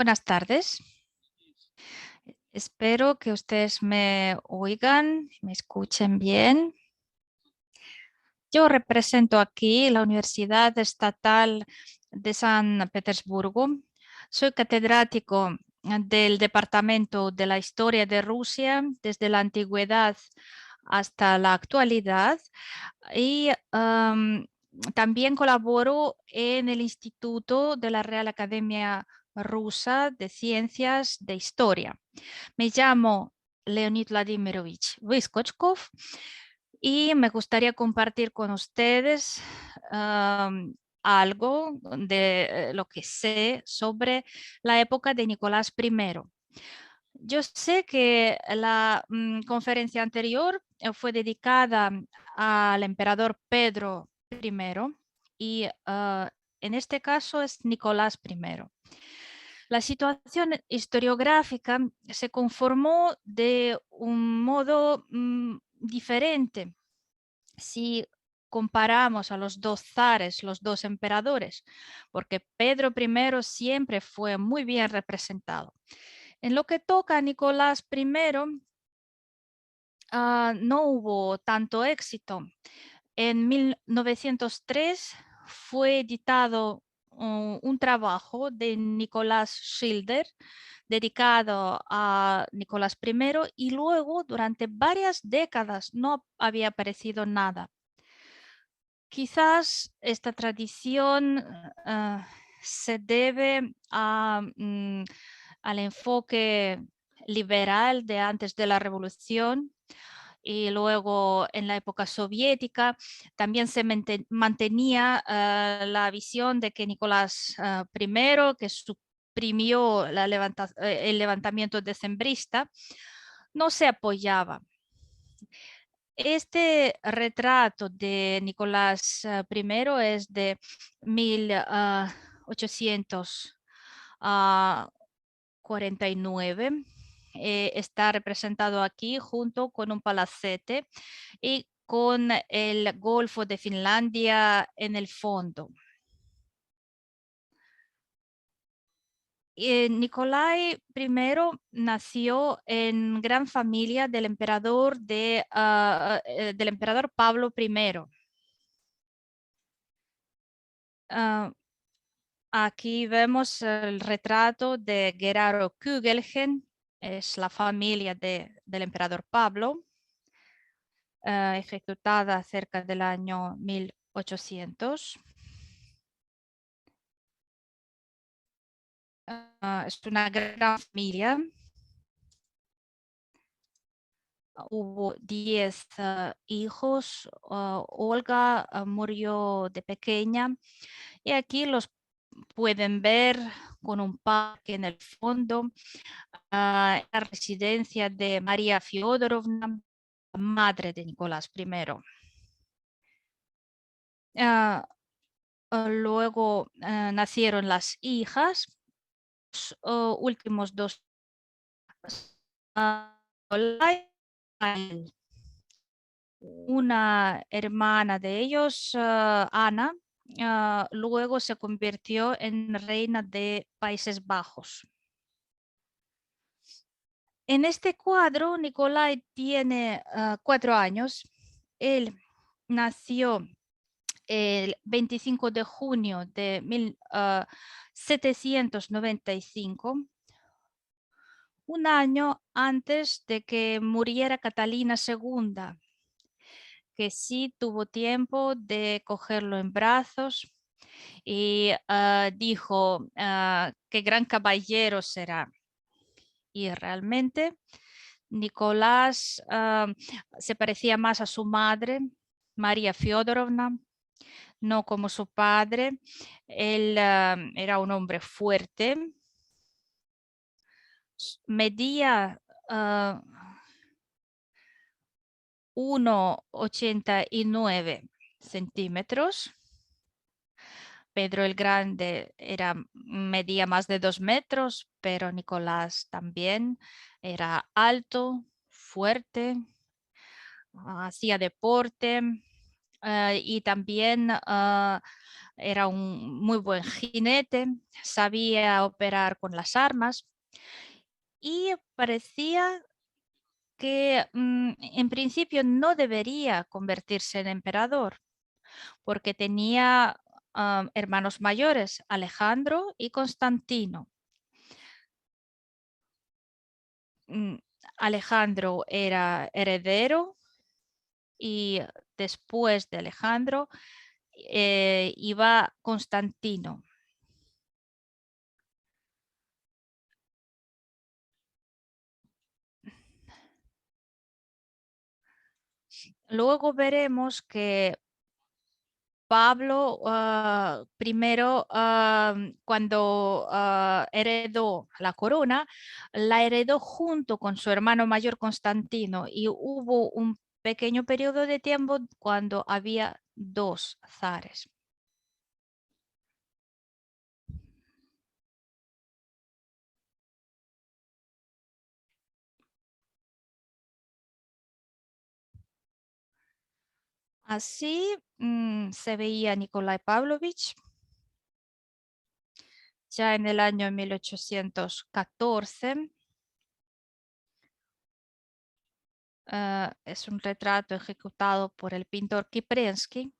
Buenas tardes. Espero que ustedes me oigan, me escuchen bien. Yo represento aquí la Universidad Estatal de San Petersburgo. Soy catedrático del Departamento de la Historia de Rusia desde la antigüedad hasta la actualidad y también colaboro en el Instituto de la Real Academia Rusa de Ciencias de Historia. Me llamo Leonid Vladimirovich Vyskochkov y me gustaría compartir con ustedes algo de lo que sé sobre la época de Nicolás I. Yo sé que la conferencia anterior fue dedicada al emperador Pedro I y en este caso es Nicolás I. La situación historiográfica se conformó de un modo diferente si comparamos a los dos zares, los dos emperadores, porque Pedro I siempre fue muy bien representado. En lo que toca a Nicolás I, no hubo tanto éxito. En 1903 fue editado un trabajo de Nicolás Schilder dedicado a Nicolás I y luego durante varias décadas no había aparecido nada. Quizás esta tradición se debe al enfoque liberal de antes de la revolución y luego en la época soviética también se mantenía la visión de que Nicolás I, que suprimió el levantamiento decembrista, no se apoyaba. Este retrato de Nicolás I es de 1849. Está representado aquí junto con un palacete y con el Golfo de Finlandia en el fondo. Nicolai I nació en gran familia del emperador, del emperador Pablo I. Aquí vemos el retrato de Gerardo Kugelgen, es la familia del emperador Pablo, ejecutada cerca del año 1800. Es una gran familia. Hubo 10 hijos. Olga murió de pequeña y aquí los pueden ver con un parque en el fondo, la residencia de María Fyodorovna, madre de Nicolás I. Luego nacieron las hijas, los últimos dos. Una hermana de ellos, Ana, luego se convirtió en reina de Países Bajos. En este cuadro, Nicolai tiene 4 años. Él nació el 25 de junio de 1795, un año antes de que muriera Catalina II, que sí tuvo tiempo de cogerlo en brazos y dijo qué gran caballero será. Y realmente Nicolás se parecía más a su madre, María Fyodorovna, no como su padre. Él era un hombre fuerte, medía 1,89 centímetros. Pedro el Grande medía más de 2 metros, pero Nicolás también era alto, fuerte, hacía deporte y también Era un muy buen jinete, sabía operar con las armas y parecía que en principio no debería convertirse en emperador porque tenía hermanos mayores, Alejandro y Constantino. Mm, Alejandro era heredero y después de Alejandro iba Constantino. Luego veremos que Pablo primero, cuando heredó la corona, la heredó junto con su hermano mayor Constantino y hubo un pequeño periodo de tiempo cuando había dos zares. Así se veía Nikolai Pavlovich ya en el año 1814. Es un retrato ejecutado por el pintor Kiprensky.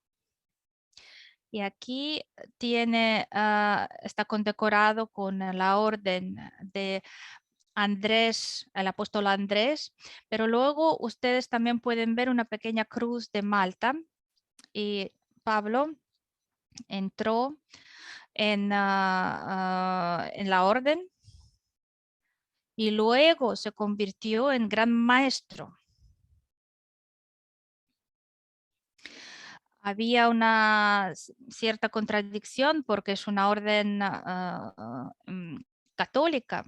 Y aquí está condecorado con la orden de Andrés, el apóstol Andrés, pero luego ustedes también pueden ver una pequeña cruz de Malta y Pablo entró en la orden y luego se convirtió en gran maestro. Había una cierta contradicción porque es una orden católica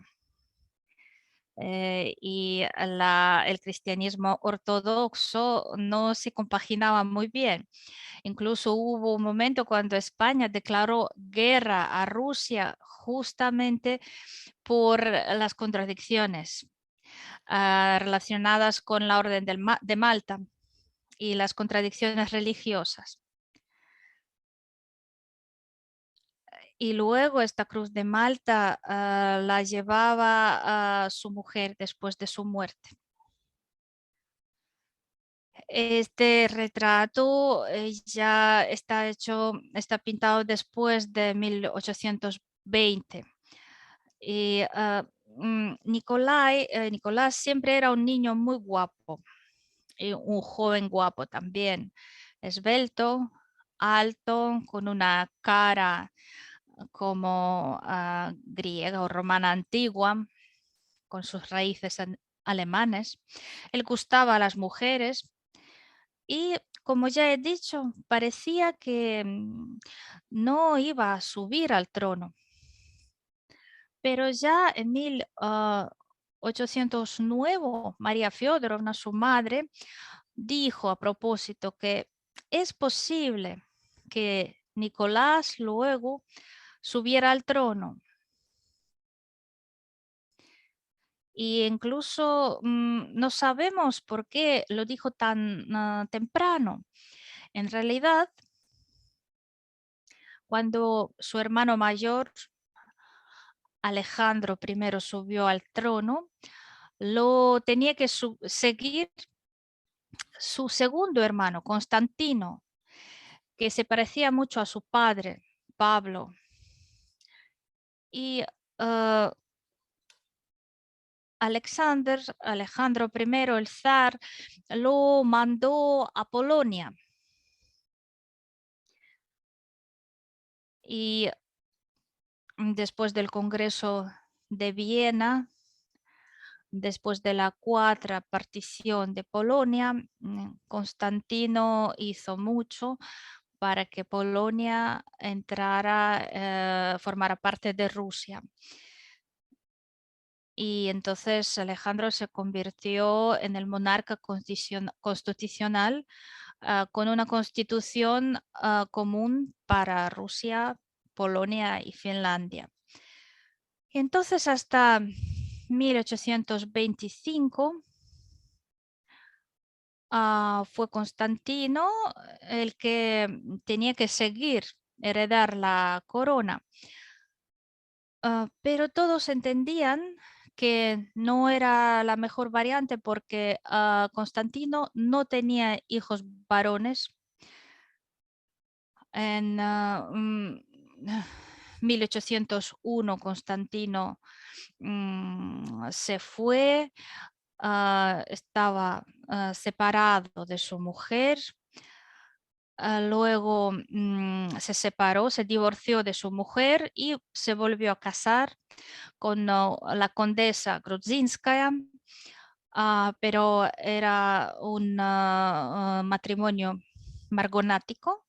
y el cristianismo ortodoxo no se compaginaba muy bien. Incluso hubo un momento cuando España declaró guerra a Rusia justamente por las contradicciones relacionadas con la Orden de Malta y las contradicciones religiosas. Y luego esta cruz de Malta la llevaba a su mujer después de su muerte. Este retrato ya está pintado después de 1820. Y Nicolás siempre era un niño muy guapo y un joven guapo también, esbelto, alto, con una cara como griega o romana antigua, con sus raíces alemanes. Él gustaba a las mujeres y, como ya he dicho, parecía que no iba a subir al trono. Pero ya en 1809, María Feodorovna, su madre, dijo a propósito que es posible que Nicolás luego subiera al trono. Y incluso no sabemos por qué lo dijo tan temprano. En realidad, cuando su hermano mayor, Alejandro I, subió al trono, lo tenía que seguir su segundo hermano, Constantino, que se parecía mucho a su padre, Pablo. Y Alejandro I, el zar, lo mandó a Polonia. Y después del Congreso de Viena, después de la cuarta partición de Polonia, Constantino hizo mucho para que Polonia formara parte de Rusia. Y entonces Alejandro se convirtió en el monarca constitucional con una constitución común para Rusia, Polonia y Finlandia. Y entonces hasta 1825 fue Constantino el que tenía que seguir heredar la corona. Pero todos entendían que no era la mejor variante porque Constantino no tenía hijos varones. En 1801 Constantino se fue, estaba separado de su mujer. Luego se separó, se divorció de su mujer y se volvió a casar con la condesa Grudzinskaya, pero era un matrimonio margonático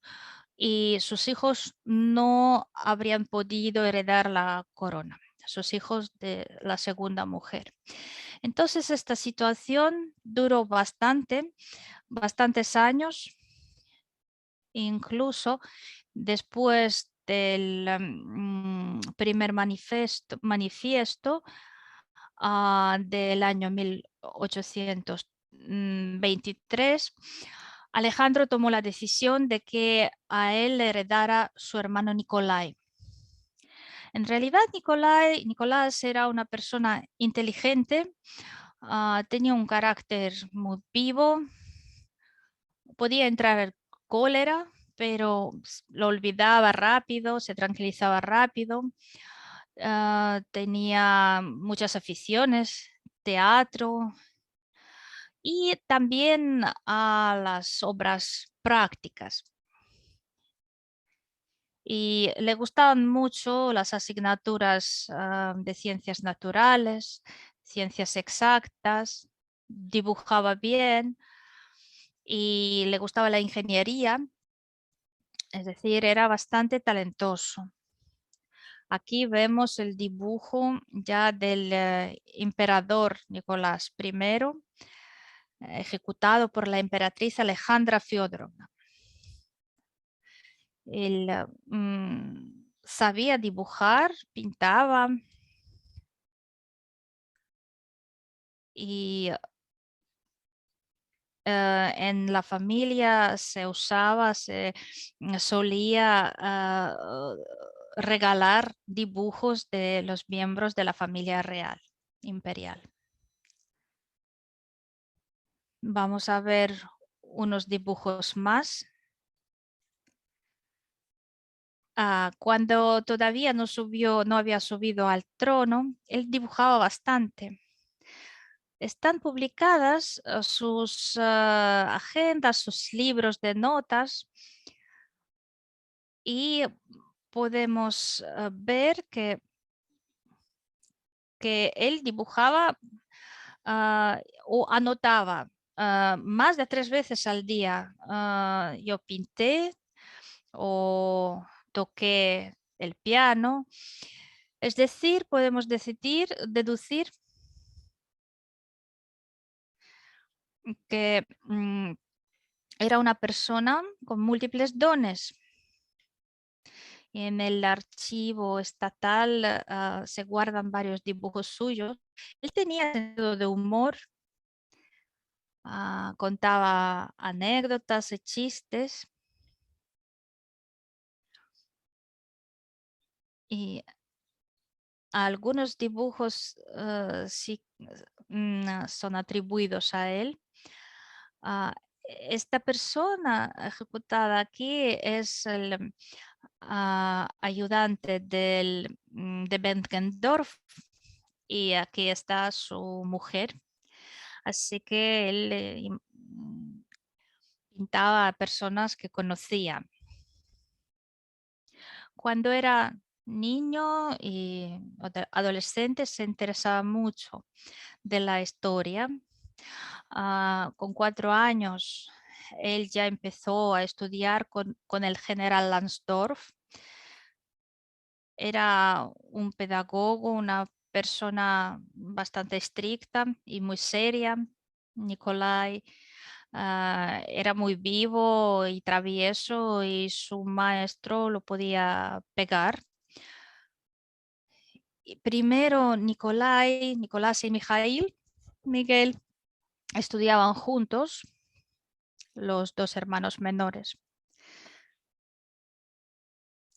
y sus hijos no habrían podido heredar la corona, sus hijos de la segunda mujer. Entonces esta situación duró bastantes años, incluso después del primer manifiesto del año 1823, Alejandro tomó la decisión de que a él le heredara su hermano Nicolai. En realidad, Nicolás era una persona inteligente, tenía un carácter muy vivo, podía entrar en cólera, pero lo olvidaba rápido, se tranquilizaba rápido. Tenía muchas aficiones, teatro y también a las obras prácticas. Y le gustaban mucho las asignaturas de ciencias naturales, ciencias exactas, dibujaba bien y le gustaba la ingeniería, es decir, era bastante talentoso. Aquí vemos el dibujo ya del emperador Nicolás I, ejecutado por la emperatriz Alejandra Fyodorovna. Él sabía dibujar, pintaba y en la familia se usaba, se solía regalar dibujos de los miembros de la familia real, imperial. Vamos a ver unos dibujos más. Cuando todavía no había subido al trono, él dibujaba bastante. Están publicadas sus agendas, sus libros de notas y podemos ver que él dibujaba o anotaba más de 3 veces al día. Yo pinté o toqué el piano. Es decir, podemos deducir que era una persona con múltiples dones. En el archivo estatal se guardan varios dibujos suyos. Él tenía sentido de humor, contaba anécdotas y chistes. Y algunos dibujos sí son atribuidos a él. Esta persona ejecutada aquí es el ayudante de Benckendorf y aquí está su mujer. Así que él pintaba a personas que conocía. Cuando era niño y adolescente se interesaba mucho de la historia. Con 4 años él ya empezó a estudiar con el general Lansdorff. Era un pedagogo, una persona bastante estricta y muy seria. Nicolai era muy vivo y travieso y su maestro lo podía pegar. Y primero Nicolás y Miguel estudiaban juntos, los 2 hermanos menores.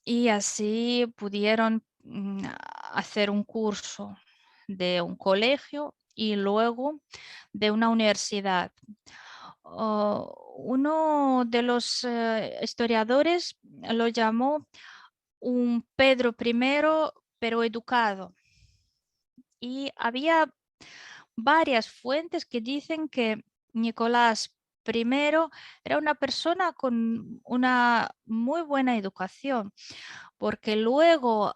y así pudieron hacer un curso de un colegio y luego de una universidad. Uno de los historiadores lo llamó un Pedro I, pero educado. Y había varias fuentes que dicen que Nicolás I era una persona con una muy buena educación, porque luego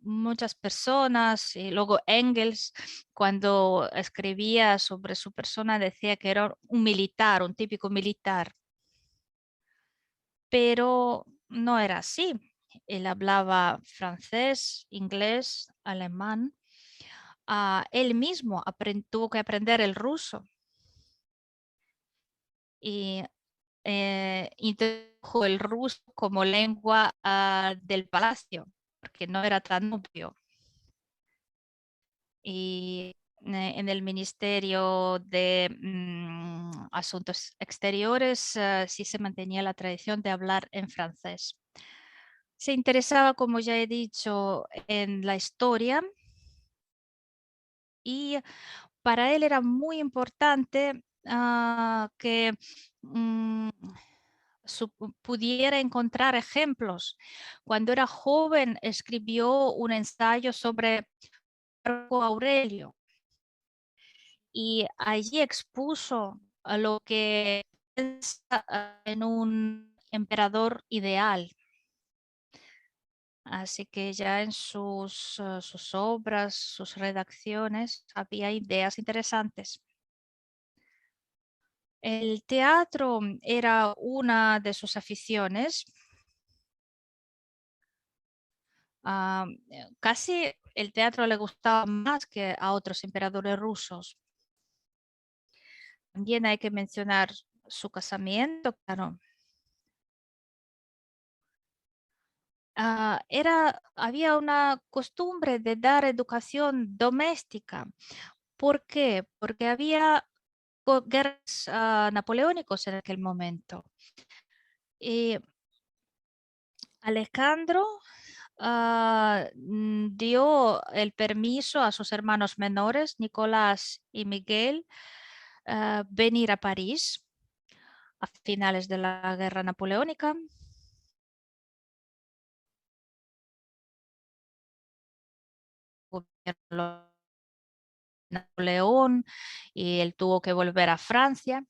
muchas personas, y luego Engels, cuando escribía sobre su persona, decía que era un militar, un típico militar, pero no era así. Él hablaba francés, inglés, alemán. Él mismo tuvo que aprender el ruso y introdujo el ruso como lengua del palacio, porque no era tan obvio. Y en el Ministerio de Asuntos Exteriores sí se mantenía la tradición de hablar en francés. Se interesaba, como ya he dicho, en la historia y para él era muy importante que pudiera encontrar ejemplos. Cuando era joven escribió un ensayo sobre Marco Aurelio y allí expuso a lo que es en un emperador ideal. Así que ya en sus obras, sus redacciones, había ideas interesantes. El teatro era una de sus aficiones. Casi el teatro le gustaba más que a otros emperadores rusos. También hay que mencionar su casamiento, claro. Había una costumbre de dar educación doméstica. ¿Por qué? Porque había guerras napoleónicos en aquel momento. Y Alejandro dio el permiso a sus hermanos menores, Nicolás y Miguel, venir a París a finales de la guerra napoleónica. Gobierno Napoleón y él tuvo que volver a Francia,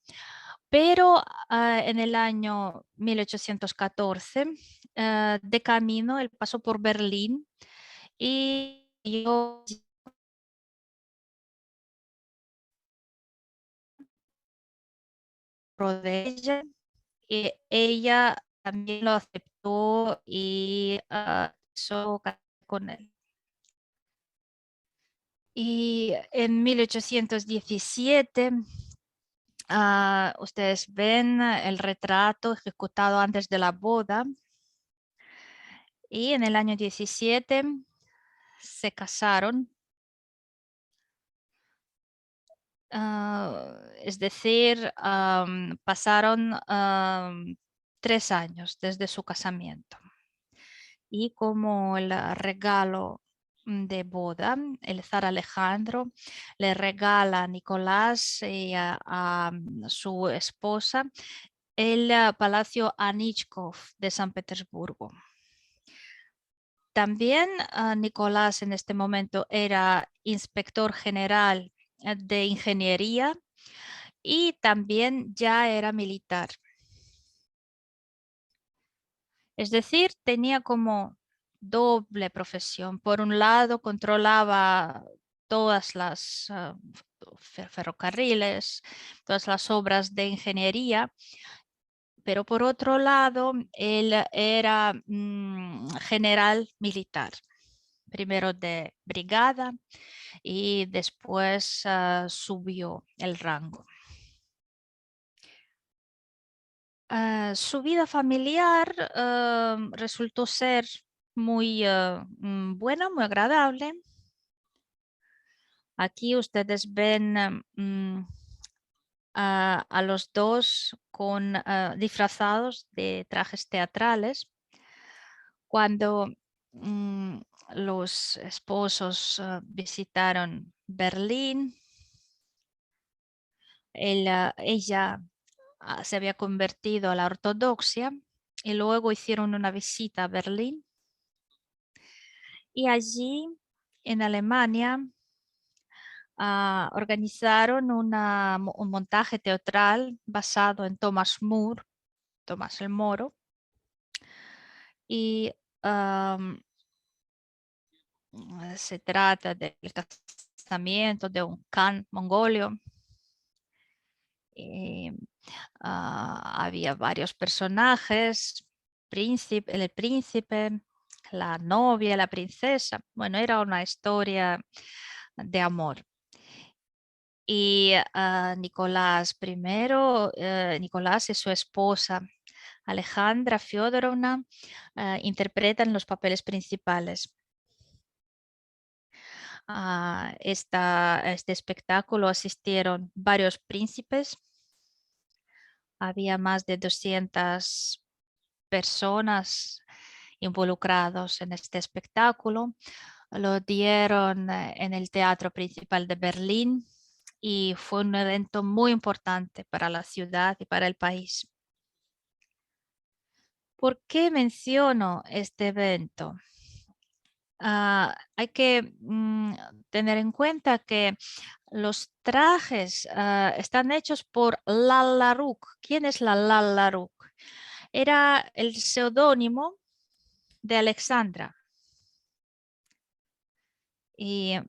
pero en el año 1814, de camino, él pasó por Berlín y yo de ella, y ella también lo aceptó y hizo con él. Y en 1817 ustedes ven el retrato ejecutado antes de la boda y en el año 17 se casaron. Es decir, pasaron 3 años desde su casamiento. Y como el regalo de boda, el zar Alejandro le regala a Nicolás y a su esposa el Palacio Anichkov de San Petersburgo. También Nicolás en este momento era inspector general de ingeniería y también ya era militar. Es decir, tenía como doble profesión. Por un lado, controlaba todas las ferrocarriles, todas las obras de ingeniería, pero por otro lado, él era general militar, primero de brigada y después subió el rango. Su vida familiar resultó ser muy buena, muy agradable. Aquí ustedes ven a los dos disfrazados de trajes teatrales. Cuando los esposos visitaron Berlín, ella se había convertido a la ortodoxia y luego hicieron una visita a Berlín y allí en Alemania organizaron un montaje teatral basado en Thomas More, Tomás el Moro, y se trata del casamiento de un Khan mongolio. Había varios personajes, el príncipe, la novia, la princesa. Bueno, era una historia de amor. Y Nicolás y su esposa Alejandra Fyodorovna interpretan los papeles principales. A este espectáculo asistieron varios príncipes. Había más de 200 personas involucrados en este espectáculo. Lo dieron en el Teatro Principal de Berlín y fue un evento muy importante para la ciudad y para el país. ¿Por qué menciono este evento? Hay que tener en cuenta que los trajes están hechos por Lalla Rookh. ¿Quién es la Lalla Rookh? Era el seudónimo de Alexandra. Y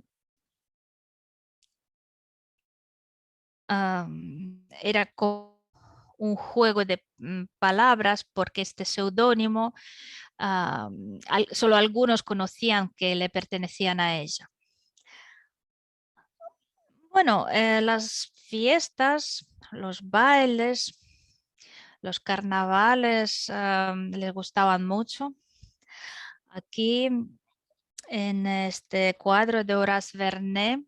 era como un juego de palabras porque este seudónimo solo algunos conocían que le pertenecían a ella. Bueno, las fiestas, los bailes, los carnavales les gustaban mucho. Aquí en este cuadro de Horace Vernet,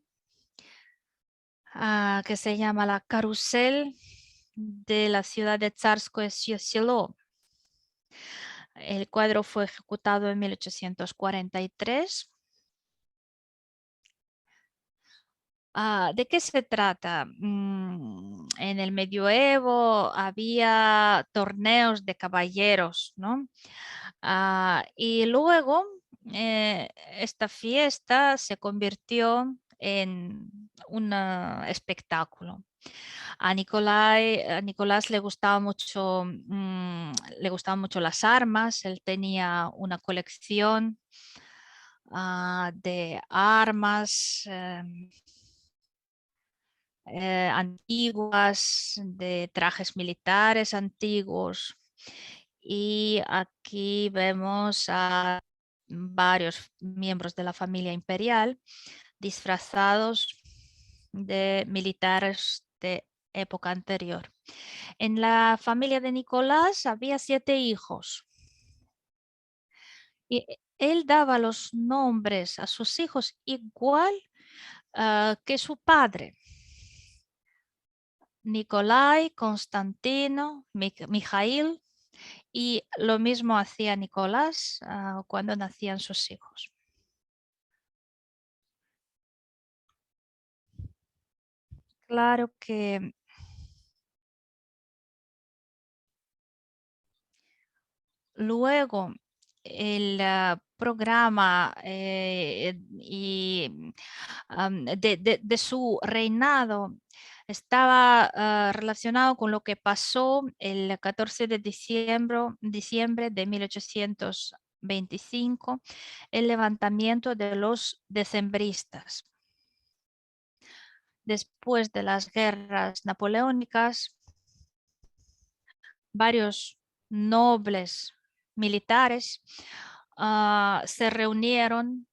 que se llama La Carusel de la ciudad de Tsarskoye Selo. El cuadro fue ejecutado en 1843. ¿De qué se trata? En el medioevo había torneos de caballeros, ¿no? Y luego esta fiesta se convirtió en un espectáculo. A Nicolás le gustaban mucho las armas. Él tenía una colección de armas antiguas, de trajes militares antiguos. Y aquí vemos a varios miembros de la familia imperial disfrazados de militares de época anterior. En la familia de Nicolás había 7 hijos y él daba los nombres a sus hijos igual que su padre. Nicolai, Constantino, Mijail, y lo mismo hacía Nicolás cuando nacían sus hijos. Claro que luego el programa de su reinado estaba relacionado con lo que pasó el 14 de diciembre de 1825, el levantamiento de los decembristas. Después de las guerras napoleónicas, varios nobles militares se reunieron.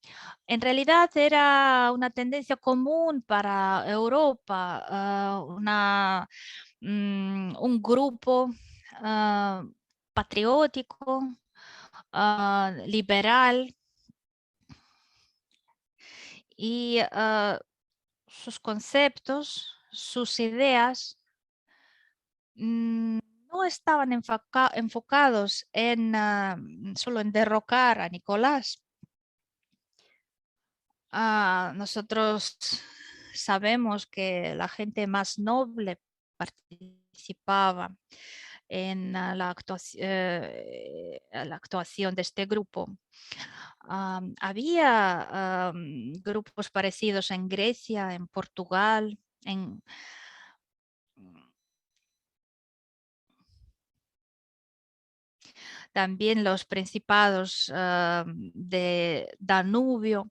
En realidad era una tendencia común para Europa, un grupo patriótico, liberal, y sus conceptos, sus ideas no estaban enfocados en solo en derrocar a Nicolás. Nosotros sabemos que la gente más noble participaba en la actuación de este grupo. Había grupos parecidos en Grecia, en Portugal, también los principados de Danubio.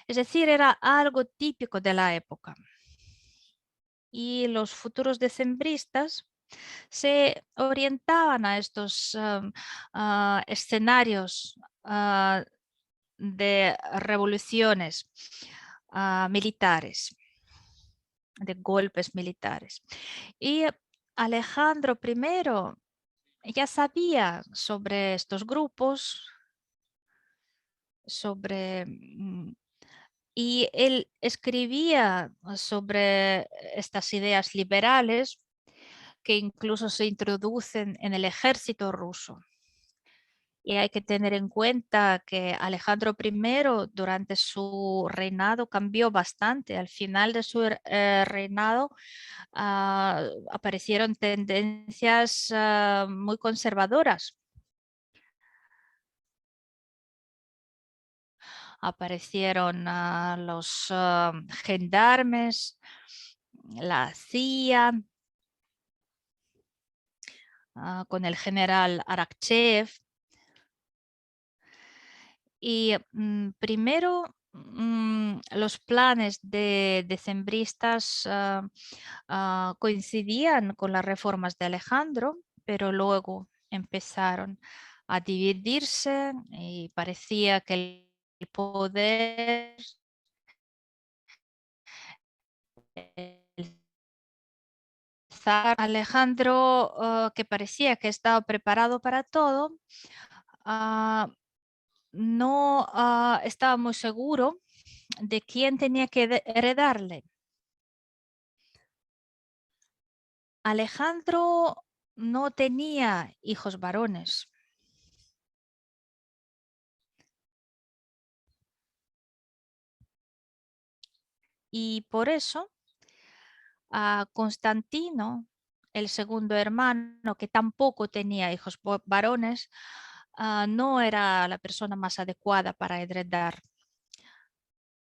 Es decir, era algo típico de la época. Y los futuros decembristas se orientaban a estos escenarios de revoluciones militares, de golpes militares. Y Alejandro I ya sabía sobre estos grupos, y él escribía sobre estas ideas liberales que incluso se introducen en el ejército ruso. Y hay que tener en cuenta que Alejandro I durante su reinado cambió bastante. Al final de su reinado aparecieron tendencias muy conservadoras. Aparecieron los gendarmes, la CIA, con el general Arakchev. Y primero los planes de decembristas coincidían con las reformas de Alejandro, pero luego empezaron a dividirse y parecía que el poder, el zar Alejandro, que parecía que estaba preparado para todo, no estaba muy seguro de quién tenía que heredarle. Alejandro no tenía hijos varones. Y por eso a Constantino, el segundo hermano, que tampoco tenía hijos varones, no era la persona más adecuada para heredar.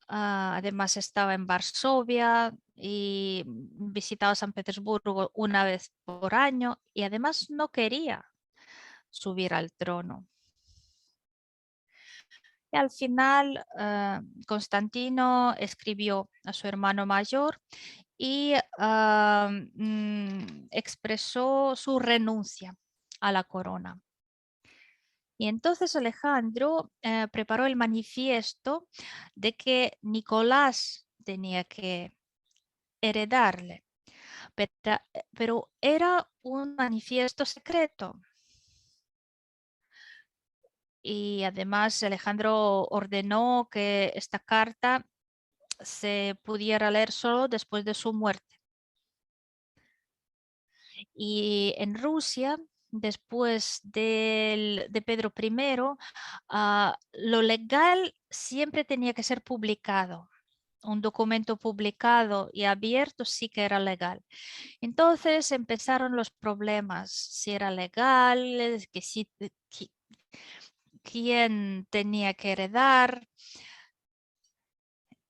Además estaba en Varsovia y visitaba San Petersburgo una vez por año y además no quería subir al trono. Y al final Constantino escribió a su hermano mayor y expresó su renuncia a la corona. Y entonces Alejandro preparó el manifiesto de que Nicolás tenía que heredarle, pero era un manifiesto secreto. Y además Alejandro ordenó que esta carta se pudiera leer solo después de su muerte. Y en Rusia, después de Pedro I, lo legal siempre tenía que ser publicado. Un documento publicado y abierto sí que era legal. Entonces empezaron los problemas, si era legal, quién tenía que heredar.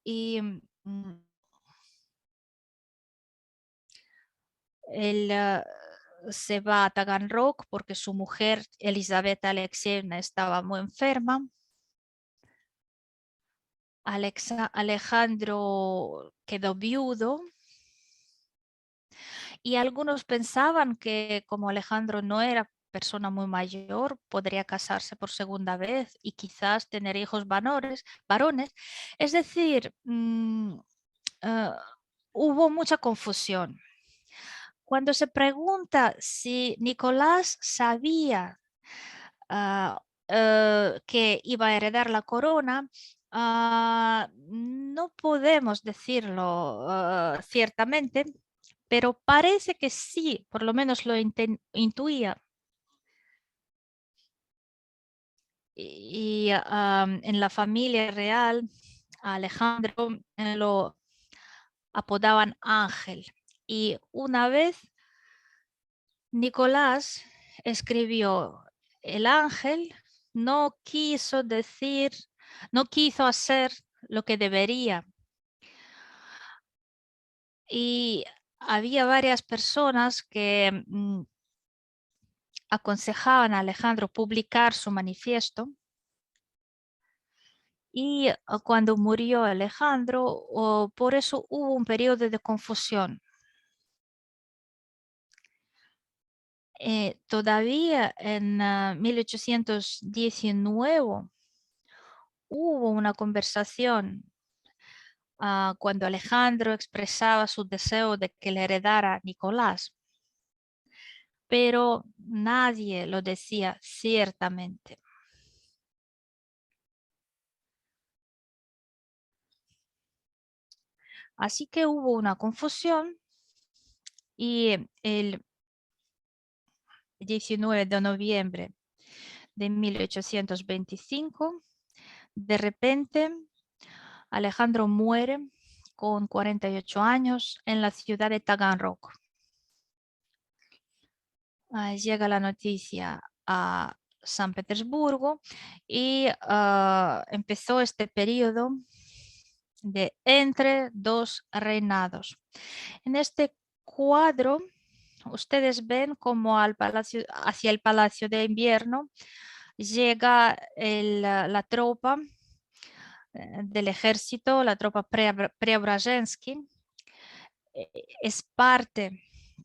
Y él se va a Taganrog porque su mujer Elizabeth Alexeyevna estaba muy enferma. Alejandro quedó viudo y algunos pensaban que como Alejandro no era persona muy mayor, podría casarse por segunda vez y quizás tener hijos varones. Es decir, hubo mucha confusión. Cuando se pregunta si Nicolás sabía que iba a heredar la corona, no podemos decirlo ciertamente, pero parece que sí, por lo menos lo intuía. Y en la familia real, a Alejandro lo apodaban Ángel. Y una vez Nicolás escribió: el ángel no quiso decir, no quiso hacer lo que debería. Y había varias personas que aconsejaban a Alejandro publicar su manifiesto. Y cuando murió Alejandro, por eso hubo un periodo de confusión. Todavía en 1819 hubo una conversación cuando Alejandro expresaba su deseo de que le heredara Nicolás, pero nadie lo decía ciertamente. Así que hubo una confusión y el 19 de noviembre de 1825, de repente, Alejandro muere con 48 años en la ciudad de Taganrog. Llega la noticia a San Petersburgo y empezó este periodo de entre dos reinados. En este cuadro, ustedes ven como hacia el Palacio de Invierno llega la tropa del ejército, la tropa Preobrazhensky. Es parte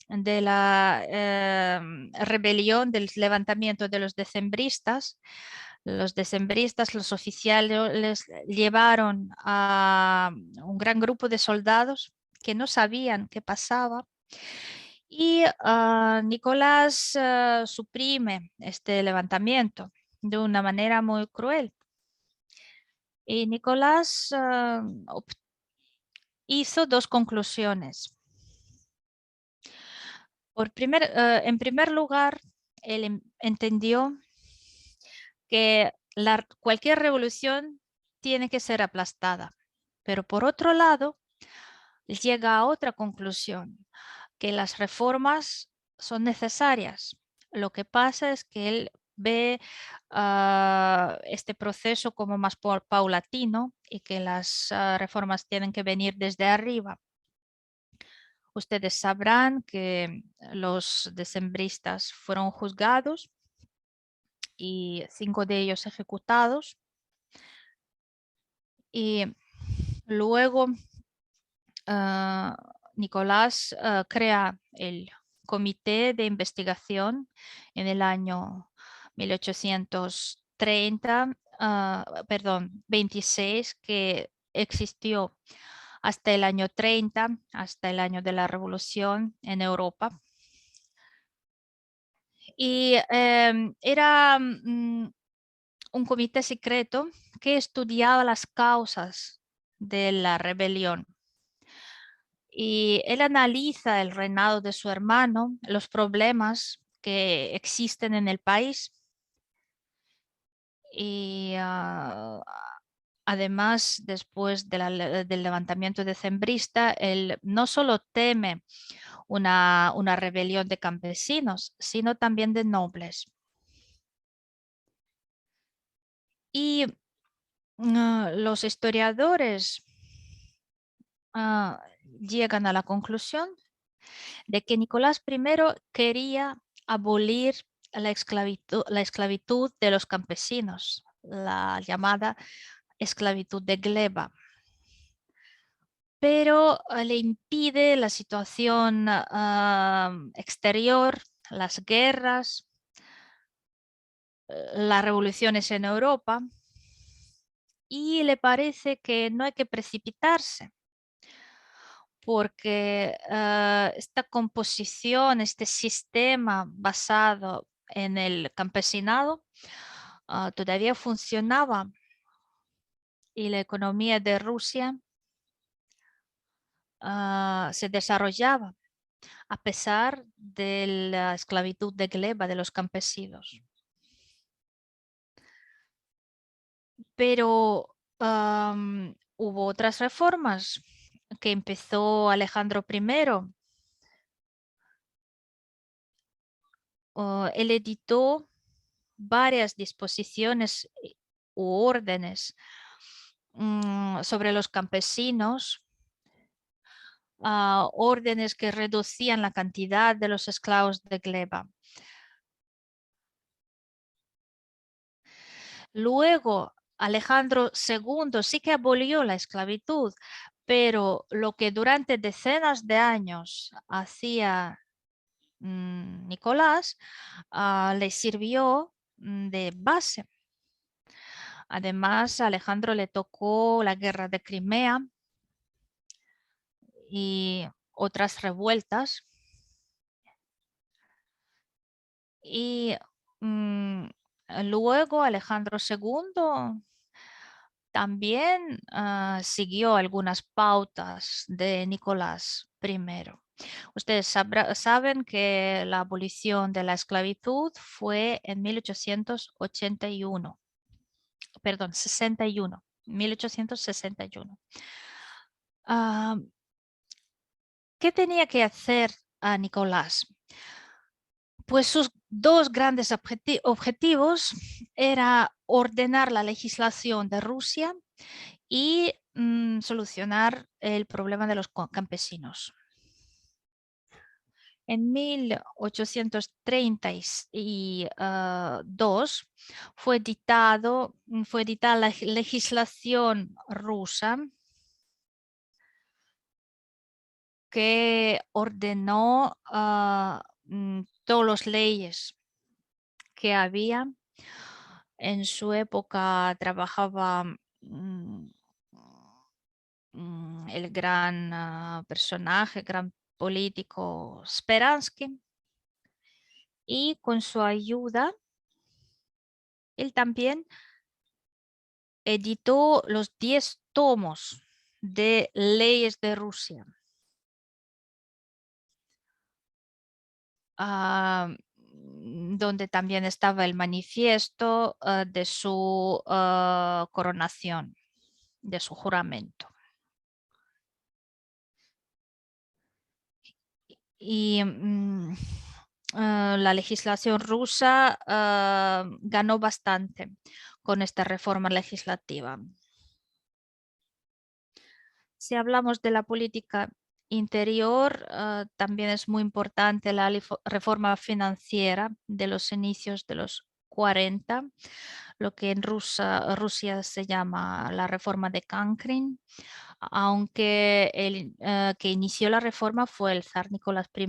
de la rebelión, del levantamiento de los decembristas. Los decembristas, los oficiales, les llevaron a un gran grupo de soldados que no sabían qué pasaba. Y Nicolás suprime este levantamiento de una manera muy cruel. Y Nicolás hizo dos conclusiones. En primer lugar, él entendió que cualquier revolución tiene que ser aplastada. Pero por otro lado, llega a otra conclusión, que las reformas son necesarias. Lo que pasa es que él ve este proceso como más paulatino y que las reformas tienen que venir desde arriba. Ustedes sabrán que los decembristas fueron juzgados y 5 de ellos ejecutados. Y luego Nicolás crea el comité de investigación en el año 1830, 26, que existió hasta el año 30, hasta el año de la Revolución en Europa. Y era un comité secreto que estudiaba las causas de la rebelión. Y él analiza el reinado de su hermano, los problemas que existen en el país. Y además, después del levantamiento decembrista, él no solo teme una rebelión de campesinos, sino también de nobles. Y los historiadores llegan a la conclusión de que Nicolás I quería abolir la esclavitud de los campesinos, la llamada esclavitud de gleba, pero le impide la situación exterior, las guerras, las revoluciones en Europa, y le parece que no hay que precipitarse porque esta composición, este sistema basado en el campesinado todavía funcionaba y la economía de Rusia se desarrollaba. a pesar de la esclavitud de gleba de los campesinos. Pero hubo otras reformas que empezó Alejandro I. Él editó varias disposiciones u órdenes sobre los campesinos, órdenes que reducían la cantidad de los esclavos de gleba. Luego, Alejandro II sí que abolió la esclavitud, pero lo que durante decenas de años hacía Nicolás le sirvió de base. Además, a Alejandro le tocó la guerra de Crimea y otras revueltas. Y luego Alejandro II también siguió algunas pautas de Nicolás I. Ustedes saben que la abolición de la esclavitud fue en 1881, perdón, 61, 1861. ¿Qué tenía que hacer a Nicolás? Pues sus dos grandes objetivos era ordenar la legislación de Rusia y solucionar el problema de los campesinos. En 1832 fue editada la legislación rusa que ordenó todas las leyes que había. En su época trabajaba el gran personaje, gran político Speransky, y con su ayuda él también editó los 10 tomos de leyes de Rusia. Donde también estaba el manifiesto de su coronación, de su juramento. Y la legislación rusa ganó bastante con esta reforma legislativa. Si hablamos de la política interior, también es muy importante la reforma financiera de los inicios de los 40, lo que en Rusia se llama la reforma de Kankrin, aunque el que inició la reforma fue el zar Nicolás I.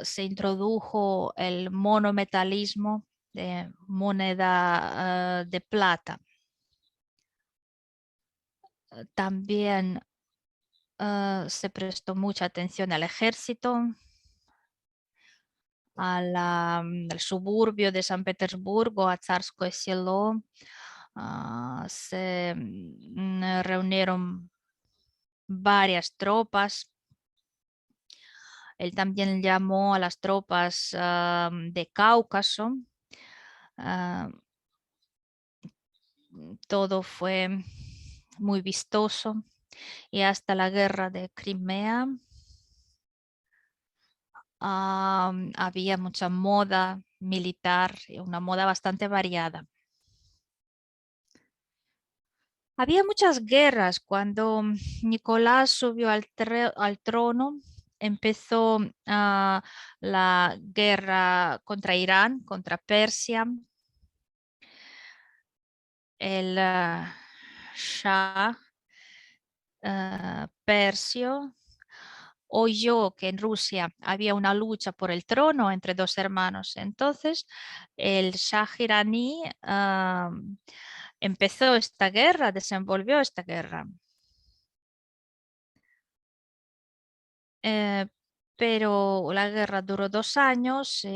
Se introdujo el monometalismo de moneda de plata. También se prestó mucha atención al ejército, al suburbio de San Petersburgo, a Tsarskoye Selo. Se reunieron varias tropas. Él también llamó a las tropas de Cáucaso. Todo fue muy vistoso y hasta la guerra de Crimea había mucha moda militar, una moda bastante variada. Había muchas guerras cuando Nicolás subió al trono. Empezó la guerra contra Irán, contra Persia. El Shah persio oyó que en Rusia había una lucha por el trono entre dos hermanos. Entonces, el Shah iraní empezó esta guerra, desenvolvió esta guerra. Pero la guerra duró 2 años.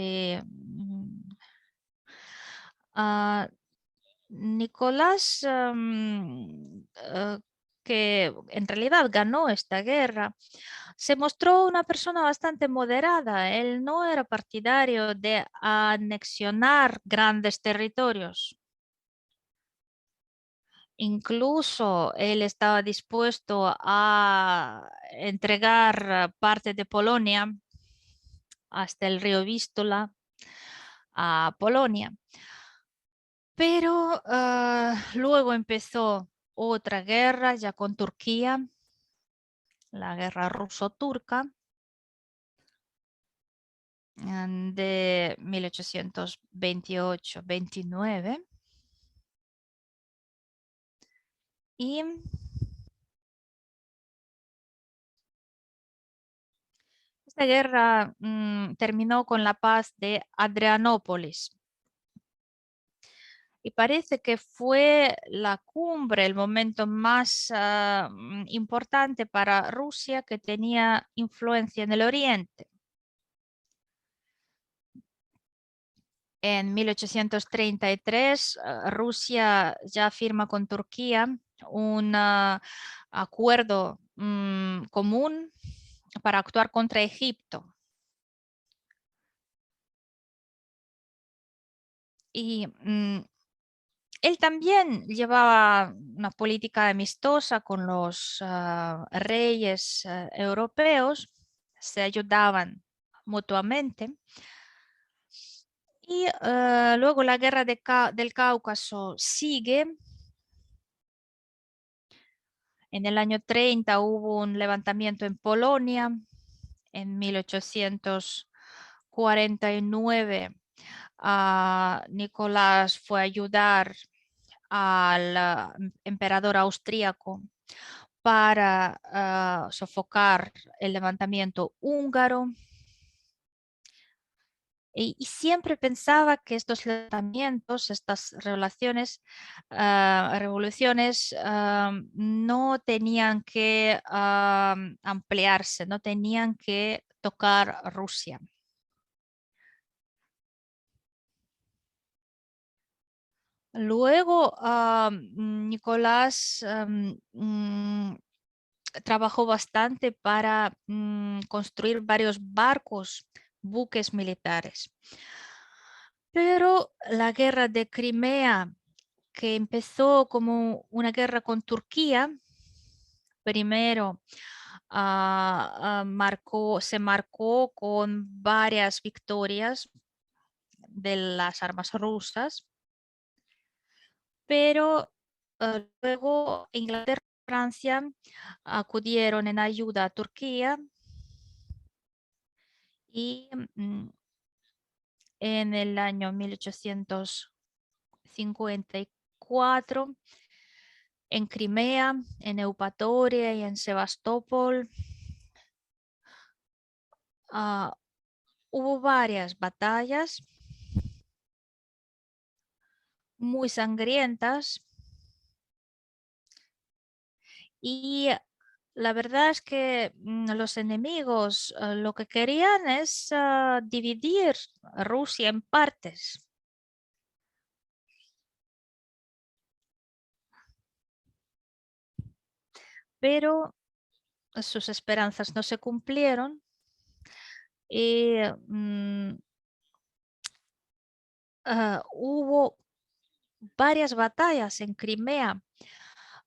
Nicolás que en realidad ganó esta guerra, se mostró una persona bastante moderada. Él no era partidario de anexionar grandes territorios. Incluso él estaba dispuesto a entregar parte de Polonia hasta el río Vístula a Polonia. Pero luego empezó otra guerra ya con Turquía, la guerra ruso-turca de 1828-29. Y esta guerra terminó con la paz de Adrianópolis. Y parece que fue la cumbre, el momento más importante para Rusia, que tenía influencia en el Oriente. En 1833, Rusia ya firma con Turquía un acuerdo común para actuar contra Egipto. Y él también llevaba una política amistosa con los reyes europeos, se ayudaban mutuamente. Y luego la guerra del Cáucaso sigue. En el año 30 hubo un levantamiento en Polonia. En 1849 Nicolás fue a ayudar al emperador austríaco para sofocar el levantamiento húngaro. Y siempre pensaba que estos levantamientos, estas revoluciones, no tenían que ampliarse, no tenían que tocar Rusia. Luego, Nicolás trabajó bastante para construir varios barcos, buques militares. Pero la guerra de Crimea, que empezó como una guerra con Turquía, primero se marcó con varias victorias de las armas rusas, pero luego Inglaterra y Francia acudieron en ayuda a Turquía y en el año 1854 en Crimea, en Eupatoria y en Sebastopol hubo varias batallas muy sangrientas y la verdad es que los enemigos lo que querían es dividir Rusia en partes. Pero sus esperanzas no se cumplieron y hubo varias batallas en Crimea.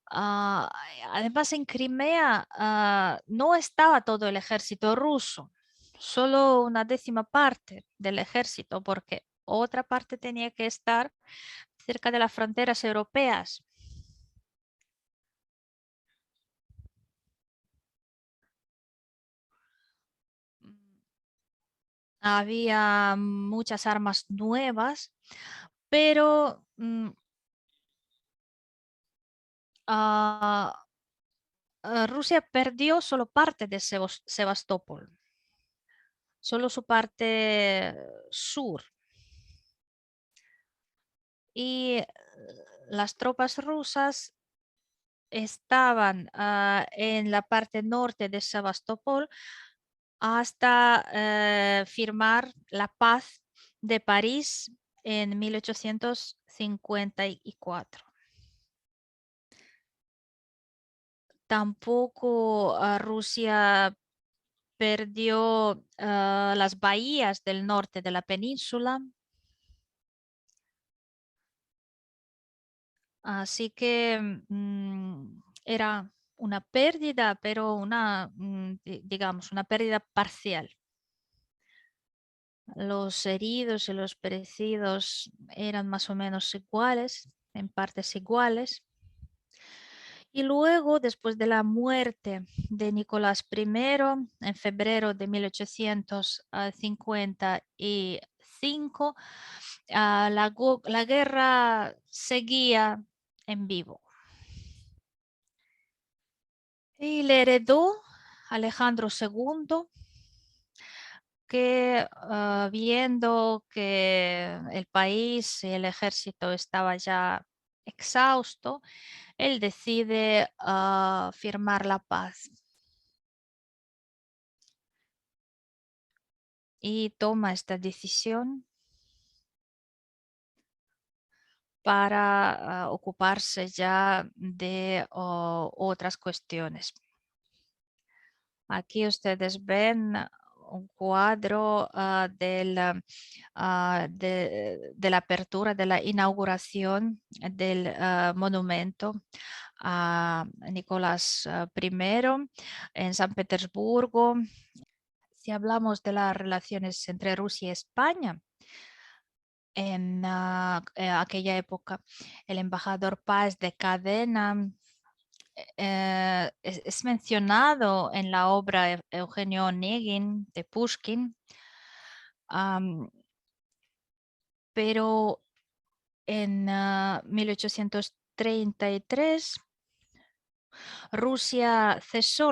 Además, en Crimea no estaba todo el ejército ruso, solo una décima parte del ejército, porque otra parte tenía que estar cerca de las fronteras europeas. Había muchas armas nuevas, pero Rusia perdió solo parte de Sebastopol, solo su parte sur. Y las tropas rusas estaban en la parte norte de Sebastopol hasta firmar la paz de París en 1854. Tampoco Rusia perdió las bahías del norte de la península. Así que era una pérdida, pero digamos, una pérdida parcial. Los heridos y los perecidos eran más o menos iguales, en partes iguales. Y luego, después de la muerte de Nicolás I, en febrero de 1855, la guerra seguía en vivo. Y le heredó Alejandro II, que viendo que el país y el ejército estaba ya exhausto, él decide firmar la paz y toma esta decisión para ocuparse ya de otras cuestiones. Aquí ustedes ven un cuadro de la apertura, de la inauguración del monumento a Nicolás I en San Petersburgo. Si hablamos de las relaciones entre Rusia y España, en aquella época, el embajador Páez de Cadena es mencionado en la obra Eugenio Onegin de Pushkin, pero en 1833 Rusia cesó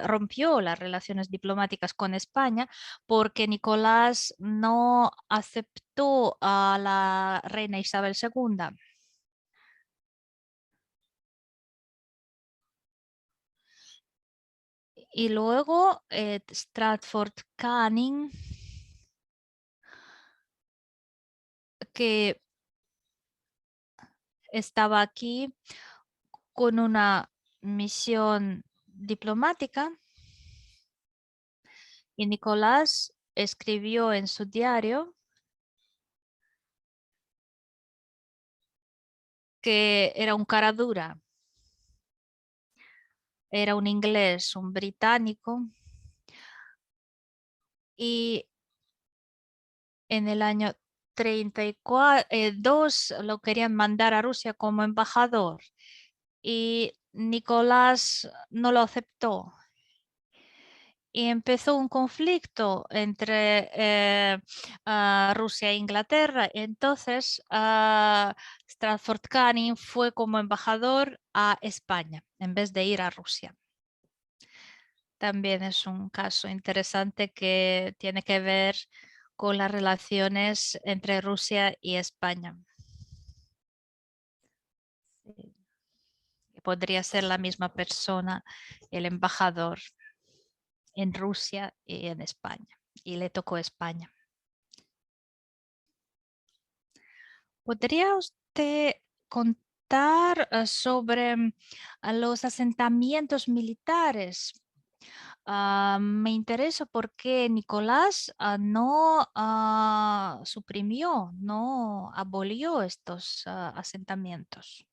rompió las relaciones diplomáticas con España porque Nicolás no aceptó a la reina Isabel II. Y luego Stratford Canning, que estaba aquí con una misión diplomática, y Nicolás escribió en su diario que era un cara dura, era un inglés, un británico, y en el año 32 lo querían mandar a Rusia como embajador y Nicolás no lo aceptó. Y empezó un conflicto entre Rusia e Inglaterra. Entonces, Stratford Canning fue como embajador a España en vez de ir a Rusia. También es un caso interesante que tiene que ver con las relaciones entre Rusia y España. Sí. Podría ser la misma persona, el embajador en Rusia y en España, y le tocó España. ¿Podría usted contar sobre los asentamientos militares? Me interesa porque Nicolás no suprimió, no abolió estos asentamientos.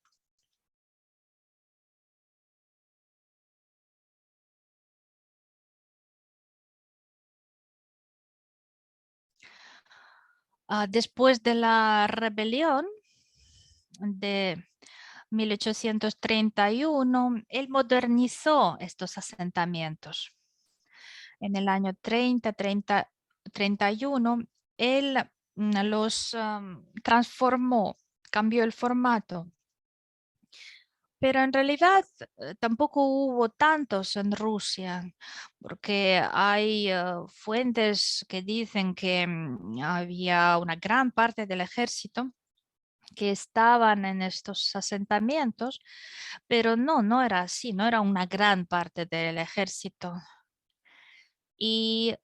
Después de la rebelión de 1831, él modernizó estos asentamientos. En el año 31, él los transformó, cambió el formato. Pero en realidad tampoco hubo tantos en Rusia, porque hay fuentes que dicen que había una gran parte del ejército que estaban en estos asentamientos, pero no era así, no era una gran parte del ejército. Y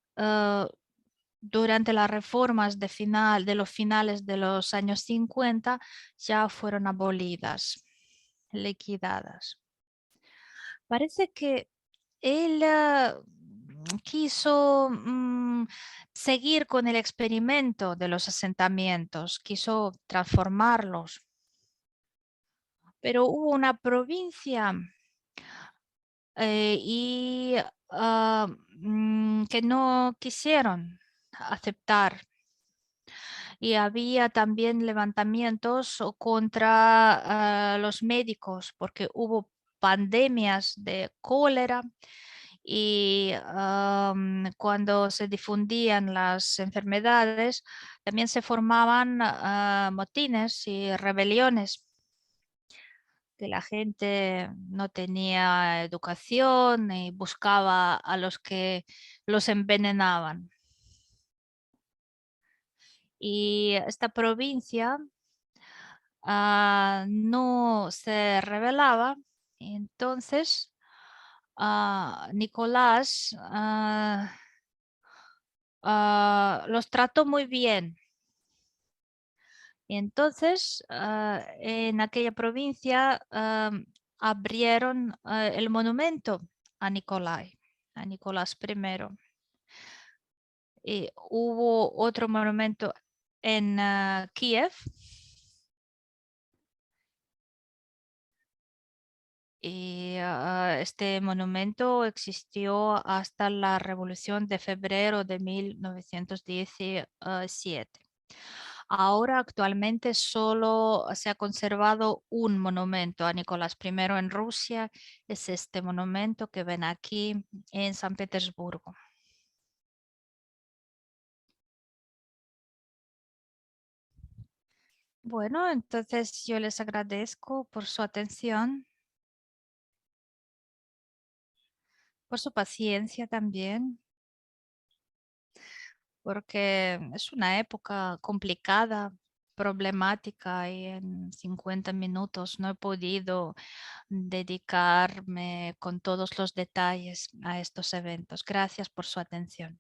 durante las reformas de los finales de los años 50 ya fueron abolidas, liquidadas. Parece que él quiso seguir con el experimento de los asentamientos, quiso transformarlos, pero hubo una provincia que no quisieron aceptar. Y había también levantamientos contra los médicos porque hubo pandemias de cólera y cuando se difundían las enfermedades también se formaban motines y rebeliones, que la gente no tenía educación y buscaba a los que los envenenaban. Y esta provincia no se rebelaba, entonces Nicolás los trató muy bien. Y entonces en aquella provincia abrieron el monumento a a Nicolás I. Y hubo otro monumento en Kiev. Y este monumento existió hasta la Revolución de Febrero de 1917. Ahora actualmente solo se ha conservado un monumento a Nicolás I en Rusia. Es este monumento que ven aquí en San Petersburgo. Bueno, entonces yo les agradezco por su atención, por su paciencia también, porque es una época complicada, problemática y en 50 minutos no he podido dedicarme con todos los detalles a estos eventos. Gracias por su atención.